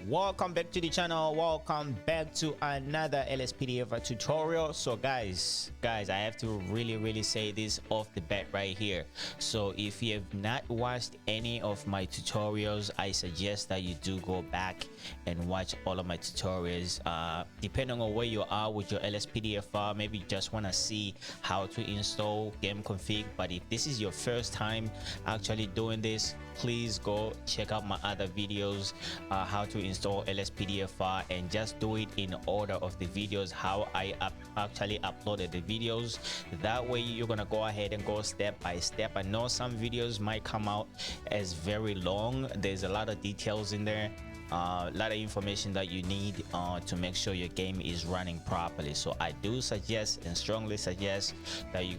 Welcome back to the channel. Welcome back to another LSPDF tutorial. So guys, I have to really say this off the bat right here. So if you have not watched any of my tutorials, I suggest that you do go back and watch all of my tutorials. Depending on where you are with your LSPDFR, maybe you just want to see how to install Gameconfig. But if this is your first time actually doing this, please go check out my other videos, how to install LSPDFR, and just do it in order of the videos how I actually uploaded the videos. That way you're gonna go ahead and go step by step. I know some videos might come out as very long. There's a lot of details in there, a lot of information that you need to make sure your game is running properly. So I do suggest and strongly suggest that you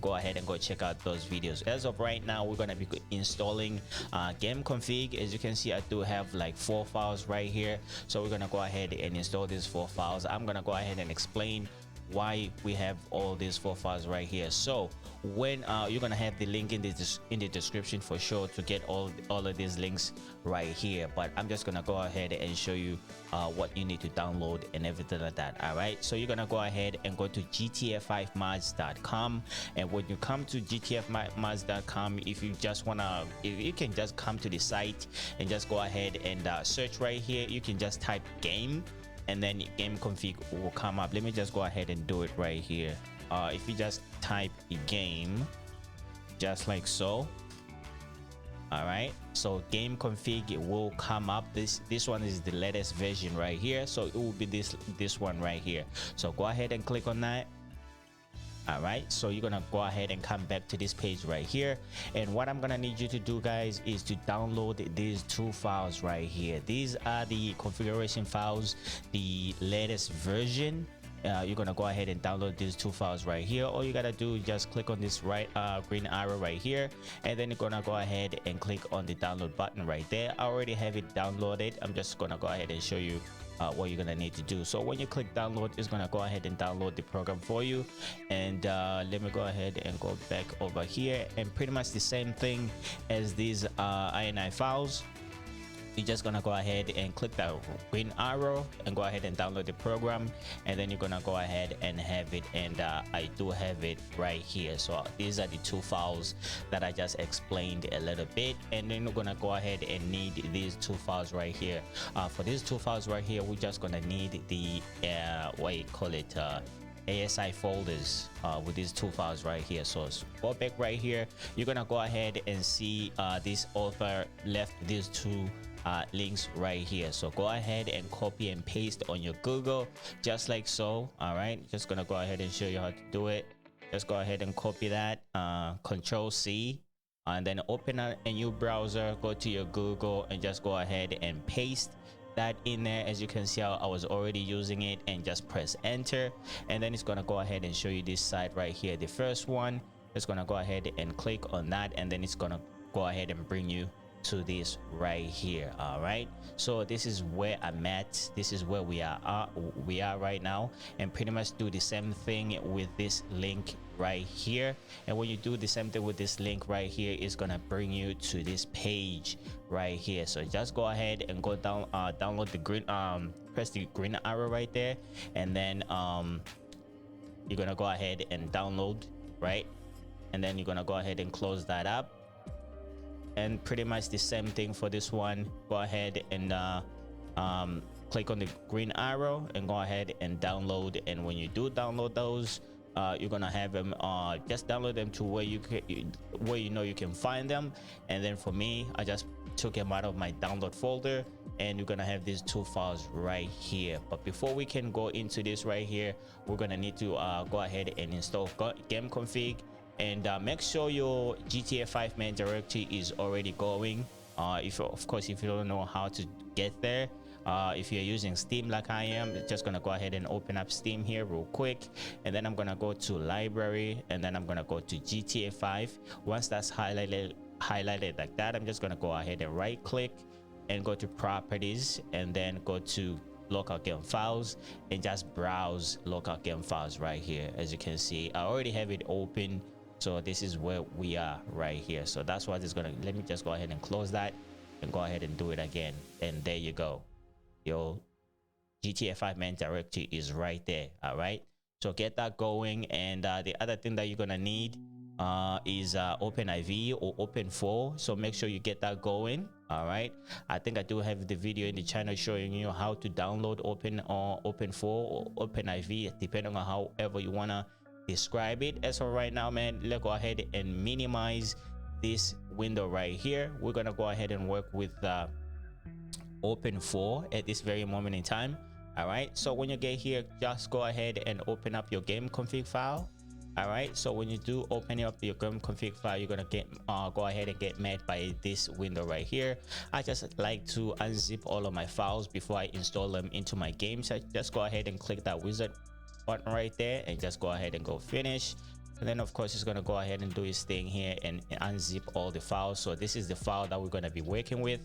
go ahead and go check out those videos. As of right now, we're going to be installing Gameconfig. As you can see, I do have like 4 files right here, so we're going to go ahead and install these 4 files. I'm going to go ahead and explain why we have all these 4 files right here. So when you're gonna have the link in the description for sure to get all of these links right here, but I'm just gonna go ahead and show you what you need to download and everything like that. All right, so you're gonna go ahead and go to GTA5mods.com, and when you come to GTA5mods.com, if you can just come to the site and just go ahead and search right here. You can just type game, and then Gameconfig will come up. Let me just go ahead and do it right here. If you just type a game just like so, all right, so Gameconfig will come up. This one is the latest version right here, so it will be this one right here. So go ahead and click on that. All right, so you're gonna go ahead and come back to this page right here, and what I'm gonna need you to do, guys, is to download these 2 files right here. These are the configuration files, the latest version. You're gonna go ahead and download these 2 files right here. All you gotta do is just click on this green arrow right here, and then you're gonna go ahead and click on the download button right there. I already have it downloaded. I'm just gonna go ahead and show you what you're gonna need to do. So when you click download, it's gonna go ahead and download the program for you. And let me go ahead and go back over here, and pretty much the same thing as these INI files. You're just gonna go ahead and click that green arrow and go ahead and download the program, and then you're gonna go ahead and have it. And I do have it right here. So these are the 2 files that I just explained a little bit, and then we're gonna go ahead and need these 2 files right here. For these 2 files right here, we're just gonna need the what you call it, ASI folders with these 2 files right here. So go back right here, you're gonna go ahead and see this author left these 2 links right here. So go ahead and copy and paste on your Google just like so. All right, just gonna go ahead and show you how to do it. Just go ahead and copy that, Control C, and then open a new browser, go to your Google, and just go ahead and paste that in there. As you can see, I was already using it, and just press enter, and then it's gonna go ahead and show you this site right here. The first one, it's gonna go ahead and click on that, and then it's gonna go ahead and bring you to this right here. All right, so this is where I'm at. This is where we are right now, and pretty much do the same thing with this link right here. And when you do the same thing with this link right here, it's gonna bring you to this page right here. So just go ahead and go down, download the green, press the green arrow right there, and then you're gonna go ahead and download, right? And then you're gonna go ahead and close that up. And pretty much the same thing for this one. Go ahead and click on the green arrow and go ahead and download. And when you do download those, you're gonna have them, just download them to where you know you can find them. And then for me, I just took them out of my download folder, and you're gonna have these 2 files right here. But before we can go into this right here, we're gonna need to go ahead and install Gameconfig. And make sure your GTA5 main directory is already going. Of course, if you don't know how to get there, if you're using Steam like I am, just gonna go ahead and open up Steam here real quick, and then I'm gonna go to library, and then I'm gonna go to GTA5. Once that's highlighted like that, I'm just gonna go ahead and right click and go to properties, and then go to local game files, and just browse local game files right here. As you can see, I already have it open. So this is where we are right here. So that's what it's gonna, let me just go ahead and close that and go ahead and do it again, and there you go. your GTA5 main directory is right there. All right, so get that going. And the other thing that you're gonna need is OpenIV or Open4, so make sure you get that going. All right, I think I do have the video in the channel showing you how to download Open4 or OpenIV, depending on however you want to describe it. As for right now, man, let's go ahead and minimize this window right here. We're gonna go ahead and work with Open4 at this very moment in time. All right, so when you get here, just go ahead and open up your Gameconfig file. All right, so when you do open up your Gameconfig file, you're gonna get go ahead and get met by this window right here. I just like to unzip all of my files before I install them into my game. So just go ahead and click that wizard button right there and just go ahead and go finish. And then of course it's going to go ahead and do its thing here and unzip all the files. So this is the file that we're going to be working with.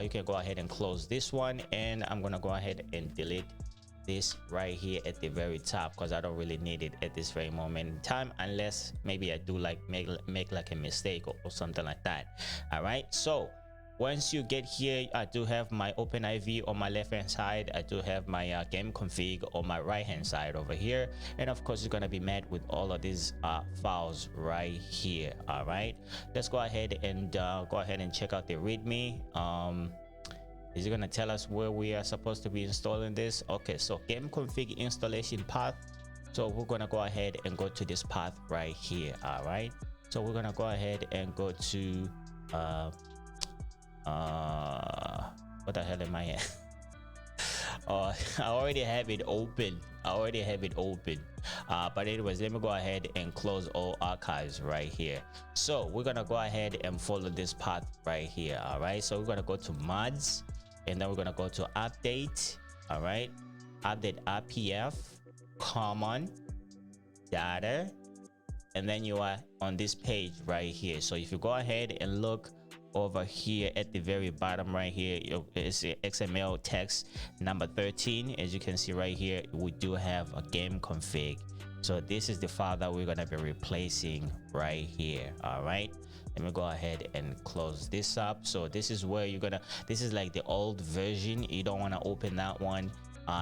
You can go ahead and close this one, and I'm going to go ahead and delete this right here at the very top because I don't really need it at this very moment in time, unless maybe I do like make like a mistake or something like that. All right, so once you get here, I do have my OpenIV on my left hand side. I do have my Gameconfig on my right hand side over here, and of course it's going to be met with all of these files right here. All right, let's go ahead and check out the readme. Is it going to tell us where we are supposed to be installing this? Okay, so Gameconfig installation path. So we're going to go ahead and go to this path right here. All right, so we're going to go ahead and go to what the hell am I at? Oh, I already have it open. But anyways, let me go ahead and close all archives right here. So we're gonna go ahead and follow this path right here. All right, so we're gonna go to mods, and then we're gonna go to update. All right, update RPF common data, and then you are on this page right here. So if you go ahead and look over here at the very bottom right here, it's XML text number 13. As you can see right here, we do have a Gameconfig. So this is the file that we're going to be replacing right here. All right, let me go ahead and close this up. So this is where you're gonna, this is like the old version. You don't want to open that one.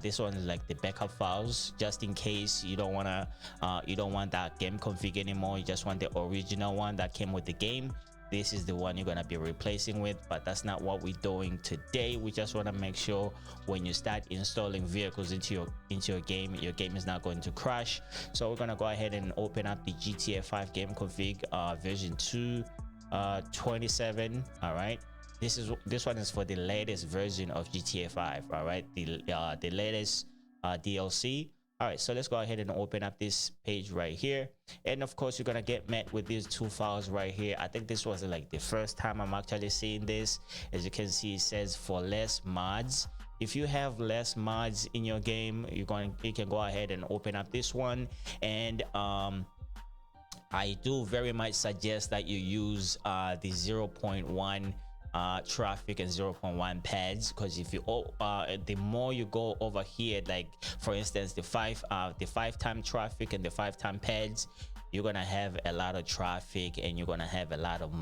This one is like the backup files, just in case you don't want that Gameconfig anymore. You just want the original one that came with the game. This is the one you're gonna be replacing with, but that's not what we're doing today. We just want to make sure when you start installing vehicles into your game is not going to crash. So we're gonna go ahead and open up the GTA5 Gameconfig version 2.27. all right, this one is for the latest version of GTA5. all right, the latest DLC. All right, so let's go ahead and open up this page right here, and of course you're gonna get met with these two files right here. I think this was like the first time I'm actually seeing this. As you can see, it says for less mods. If you have less mods in your game, you can go ahead and open up this one. And I do very much suggest that you use the 0.1 traffic and 0.1 pads, because if you the more you go over here, like for instance the 5-time traffic and the 5-time pads, you're gonna have a lot of traffic and you're gonna have a lot of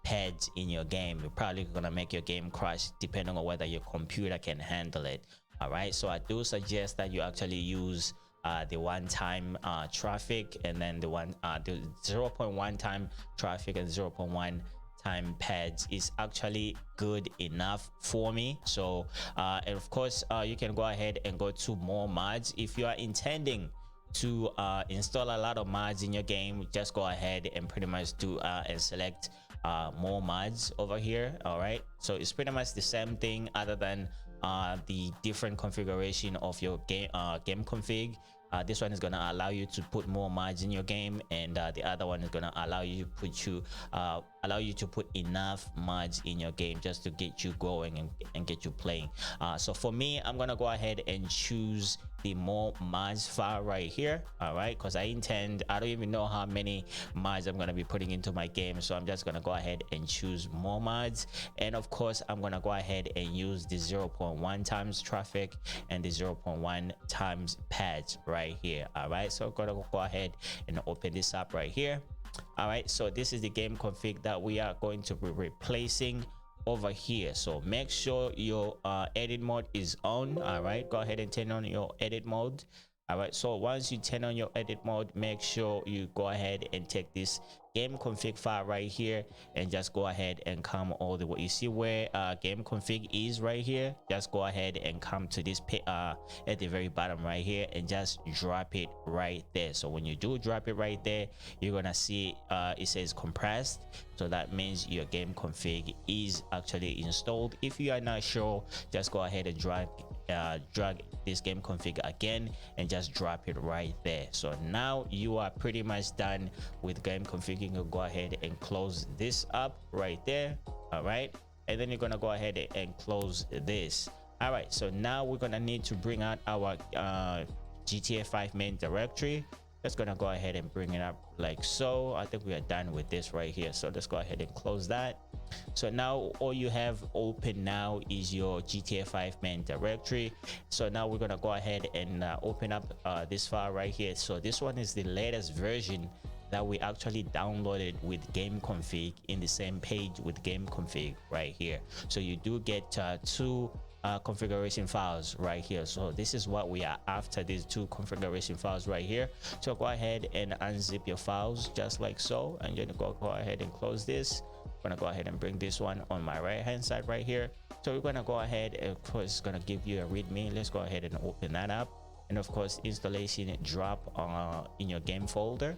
pads in your game. You're probably gonna make your game crash depending on whether your computer can handle it. All right, so I do suggest that you actually use the 1-time traffic, and then the 0.1 time traffic and 0.1 time pads is actually good enough for me. So and of course you can go ahead and go to more mods. If you are intending to install a lot of mods in your game, just go ahead and pretty much do and select more mods over here. All right, so it's pretty much the same thing, other than the different configuration of your game config. This one is going to allow you to put more mods in your game, and the other one is going to allow you to put enough mods in your game just to get you going and get you playing. So for me, I'm going to go ahead and choose the more mods file right here. All right, because I don't even know how many mods I'm going to be putting into my game, so I'm just going to go ahead and choose more mods. And of course I'm going to go ahead and use the 0.1 times traffic and the 0.1 times pads right here. All right, so I'm going to go ahead and open this up right here. All right, so this is the game config that we are going to be replacing over here. So make sure your edit mode is on. All right, go ahead and turn on your edit mode. All right, so once you turn on your edit mode, make sure you go ahead and take this game config file right here and just go ahead and come all the way. You see where game config is right here? Just go ahead and come to this at the very bottom right here and just drop it right there. So when you do drop it right there, you're gonna see it says compressed. So that means your game config is actually installed. If you are not sure, just go ahead and drag this game config again and just drop it right there. So now you are pretty much done with game config. You can go ahead and close this up right there. All right, and then you're gonna go ahead and close this. All right, so now we're gonna need to bring out our GTA5 main directory. Just gonna go ahead and bring it up like so. I think we are done with this right here, so let's go ahead and close that. So now all you have open now is your GTA5 main directory. So now we're gonna go ahead and open up this file right here. So this one is the latest version that we actually downloaded with Gameconfig in the same page with Gameconfig right here. So you do get two configuration files right here. So this is what we are after, these two configuration files right here. So go ahead and unzip your files just like so, and you're gonna go ahead and close this. I'm gonna go ahead and bring this one on my right hand side right here. So we're gonna go ahead, and of course it's gonna give you a readme. Let's go ahead and open that up, and of course installation drop in your game folder.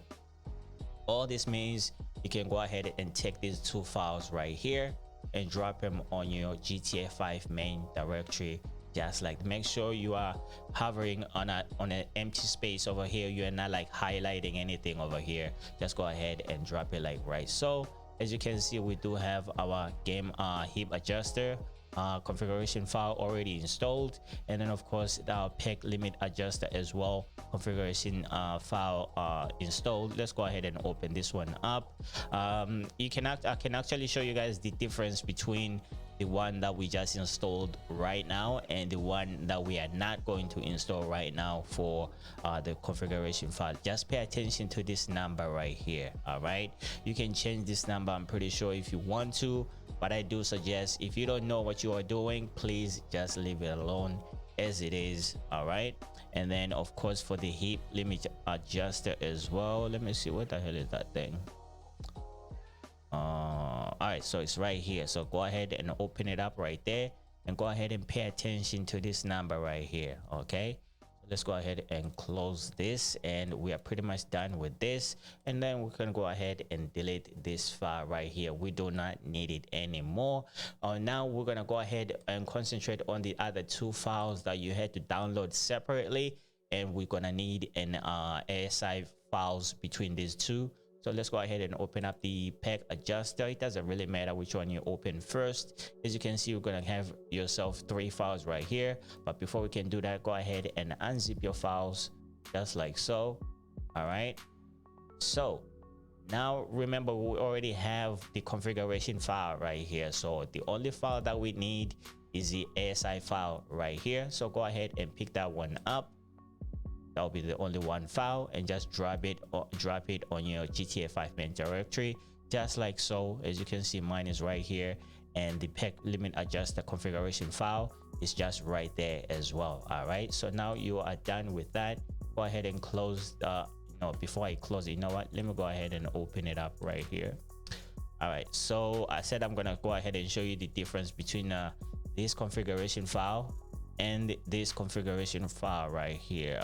All this means you can go ahead and take these two files right here and drop them on your GTA5 main directory. Just like, make sure you are hovering on an empty space over here. You are not like highlighting anything over here. Just go ahead and drop it like right so. As you can see, we do have our game heap adjuster configuration file already installed, and then of course our peg limit adjuster as well configuration file installed. Let's go ahead and open this one up. I can actually show you guys the difference between the one that we just installed right now and the one that we are not going to install right now for the configuration file. Just pay attention to this number right here. All right, you can change this number, I'm pretty sure, if you want to, but I do suggest, if you don't know what you are doing, please just leave it alone as it is. All right, and then of course for the heap limit adjuster as well, let me see, what the hell is that thing? All right, so it's right here. So go ahead and open it up right there and go ahead and pay attention to this number right here. Okay, let's go ahead and close this, and we are pretty much done with this. And then we can go ahead and delete this file right here. We do not need it anymore. Now we're gonna go ahead and concentrate on the other two files that you had to download separately, and we're gonna need an ASI files between these two. So let's go ahead and open up the peg adjuster. It doesn't really matter which one you open first. As you can see, you're gonna have yourself three files right here. But before we can do that, go ahead and unzip your files just like so. All right, so now remember, we already have the configuration file right here. So the only file that we need is the ASI file right here. So go ahead and pick that one up. That'll be the only one file, and just drop it on your GTA5 main directory just like so. As you can see, mine is right here, and the peg limit adjuster configuration file is just right there as well. All right, so now you are done with that. Go ahead and close before I close it, you know what, let me go ahead and open it up right here. All right, so I said I'm gonna go ahead and show you the difference between this configuration file and this configuration file right here,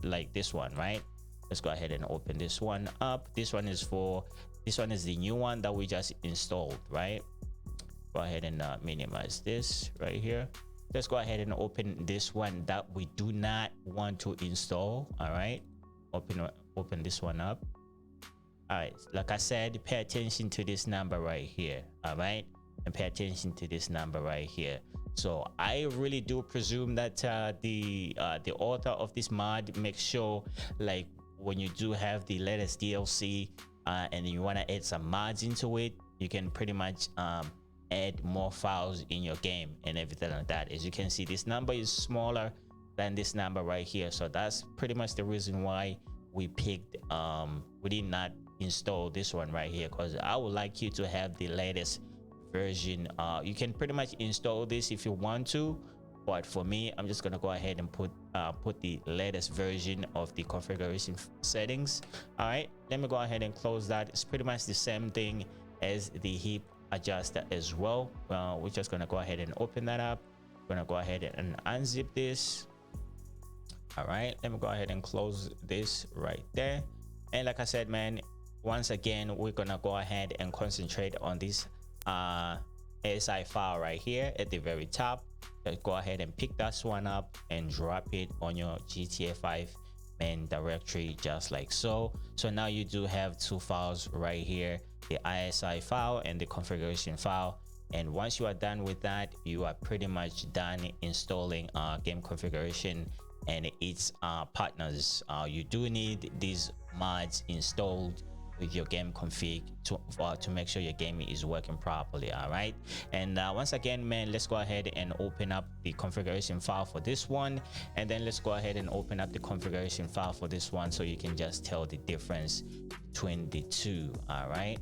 like this one, right? Let's go ahead and open this one up. This one is the new one that we just installed, right? Go ahead and minimize this right here. Let's go ahead and open this one that we do not want to install. All right, open this one up. All right, like I said, pay attention to this number right here. All right, and pay attention to this number right here. So I really do presume that the author of this mod makes sure, like, when you do have the latest DLC and you want to add some mods into it, you can pretty much add more files in your game and everything like that. As you can see, this number is smaller than this number right here. So that's pretty much the reason why we picked we did not install this one right here, because I would like you to have the latest version. You can pretty much install this if you want to, but for me, I'm just gonna go ahead and put the latest version of the configuration settings. All right, let me go ahead and close that. It's pretty much the same thing as the heap adjuster as well. We're just gonna go ahead and open that up. We're gonna go ahead and unzip this. All right, let me go ahead and close this right there. And like I said, man, once again, we're gonna go ahead and concentrate on this ASI file right here at the very top. Just go ahead and pick that one up and drop it on your GTA5 main directory, just like so. So now you do have two files right here, the ISI file and the configuration file. And once you are done with that, you are pretty much done installing game configuration and its partners. You do need these mods installed with your game config to make sure your game is working properly. All right, and once again, man, let's go ahead and open up the configuration file for this one, and then let's go ahead and open up the configuration file for this one so you can just tell the difference between the two. All right,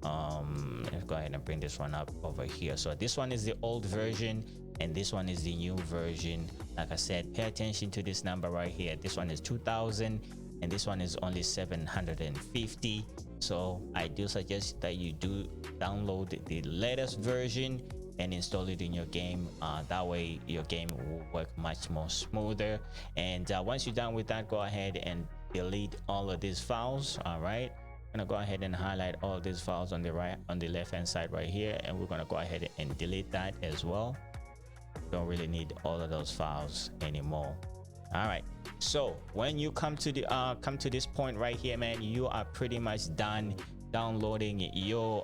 let's go ahead and bring this one up over here. So this one is the old version and this one is the new version. Like I said, pay attention to this number right here. This one is 2000 and this one is only 750. So I do suggest that you do download the latest version and install it in your game. That way your game will work much more smoother. And once you're done with that, go ahead and delete all of these files. All right, I'm gonna go ahead and highlight all of these files on the left hand side right here, and we're gonna go ahead and delete that as well. Don't really need all of those files anymore. All right, so when you come to this point right here, man, you are pretty much done downloading your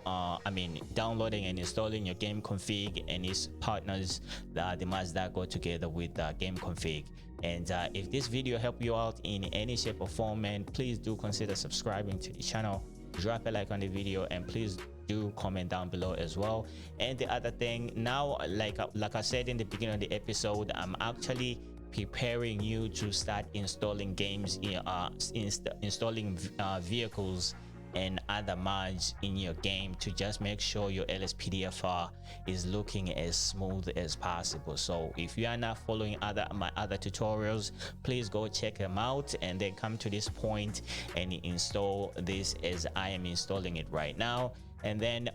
downloading and installing your game config and its partners, the mods that go together with Gameconfig. And if this video helped you out in any shape or form, man, please do consider subscribing to the channel, drop a like on the video, and please do comment down below as well. And the other thing, now, like I said in the beginning of the episode, I'm actually preparing you to start installing games installing vehicles and other mods in your game to just make sure your LSPDFR is looking as smooth as possible. So if you are not following my other tutorials, please go check them out and then come to this point and install this as I am installing it right now. And then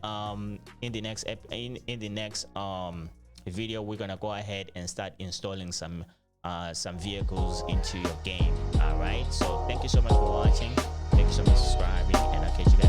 in the next video, we're gonna go ahead and start installing some vehicles into your game. All right, so thank you so much for watching, thank you so much for subscribing, and I'll catch you